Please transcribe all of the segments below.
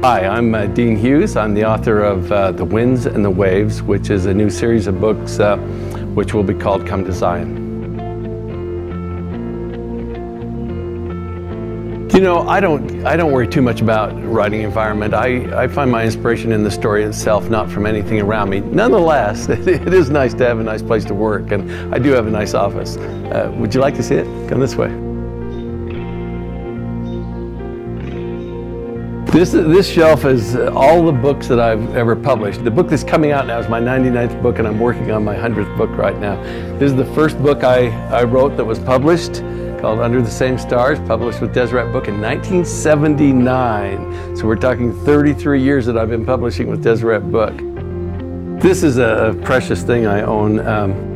Hi, I'm Dean Hughes. I'm the author of The Winds and the Waves, which is a new series of books which will be called Come to Zion. You know, I don't worry too much about writing environment. I find my inspiration in the story itself, not from anything around me. Nonetheless, it is nice to have a nice place to work, and I do have a nice office. Would you like to see it? Come this way. This shelf is all the books that I've ever published. The book that's coming out now is my 99th book, and I'm working on my 100th book right now. This is the first book I wrote that was published, called Under the Same Stars, published with Deseret Book in 1979. So we're talking 33 years that I've been publishing with Deseret Book. This is a precious thing I own.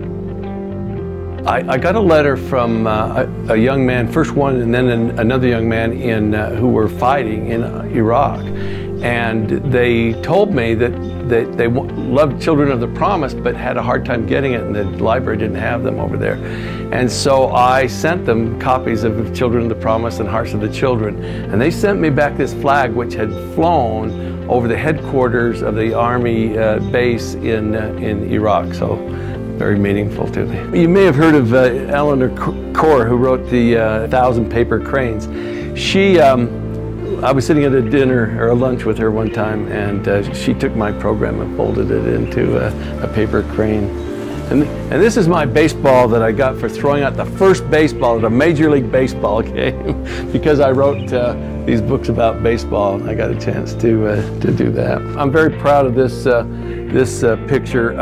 I got a letter from a young man, first one and then another young man who were fighting in Iraq. And they told me that they loved Children of the Promise but had a hard time getting it, and the library didn't have them over there. And so I sent them copies of Children of the Promise and Hearts of the Children. And they sent me back this flag which had flown over the headquarters of the Army base in Iraq. So very meaningful to me. You may have heard of Eleanor Kaur, who wrote the 1,000 Paper Cranes. I was sitting at a dinner or a lunch with her one time, and she took my program and folded it into a paper crane. And this is my baseball that I got for throwing out the first baseball at a Major League Baseball game because I wrote these books about baseball, and I got a chance to do that. I'm very proud of this picture.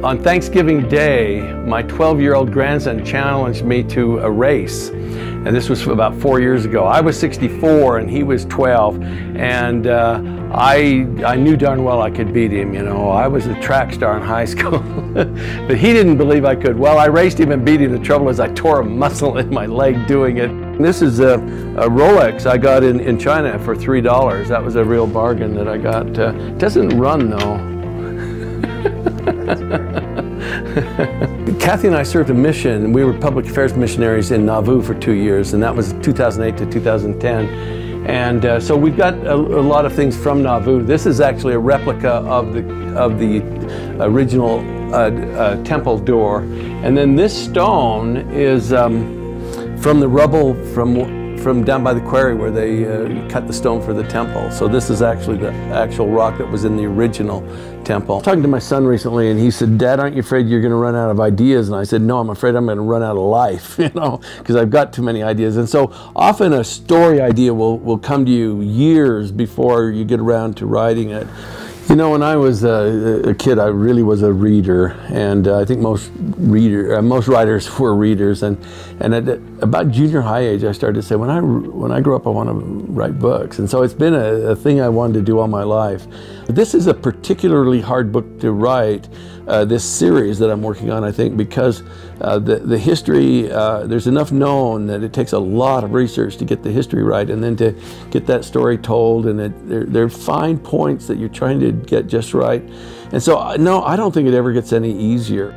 On Thanksgiving Day, my 12-year-old grandson challenged me to a race. And this was about 4 years ago. I was 64 and he was 12. And I knew darn well I could beat him, you know. I was a track star in high school. But he didn't believe I could. Well, I raced him and beat him. The trouble is I tore a muscle in my leg doing it. This is a Rolex I got in China for $3. That was a real bargain that I got. It doesn't run though. Kathy and I served a mission. We were public affairs missionaries in Nauvoo for 2 years, and that was 2008 to 2010. And so we've got a lot of things from Nauvoo. This is actually a replica of the original temple door. And then this stone is from the rubble from down by the quarry where they cut the stone for the temple. So this is actually the actual rock that was in the original temple. I was talking to my son recently, and he said, "Dad, aren't you afraid you're going to run out of ideas?" And I said, "No, I'm afraid I'm going to run out of life, you know, because I've got too many ideas." And so often a story idea will come to you years before you get around to writing it. You know, when I was a kid, I really was a reader, and I think most writers were readers. And at about junior high age, I started to say, when I grow up, I want to write books. And so it's been a thing I wanted to do all my life. This is a particularly hard book to write, this series that I'm working on, I think, because the history, there's enough known that it takes a lot of research to get the history right, and then to get that story told, and there are fine points that you're trying to get just right. And so, no, I don't think it ever gets any easier.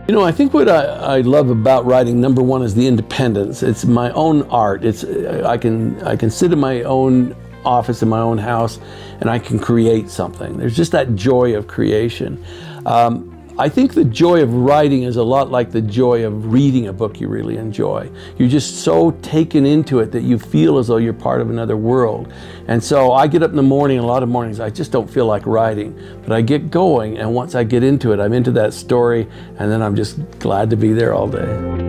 You know, I think what I love about writing, number one, is the independence. It's my own art. I can sit in my own office in my own house, and I can create something. There's just that joy of creation. I think the joy of writing is a lot like the joy of reading a book you really enjoy. You're just so taken into it that you feel as though you're part of another world. And so I get up in the morning, a lot of mornings I just don't feel like writing, but I get going, and once I get into it, I'm into that story, and then I'm just glad to be there all day.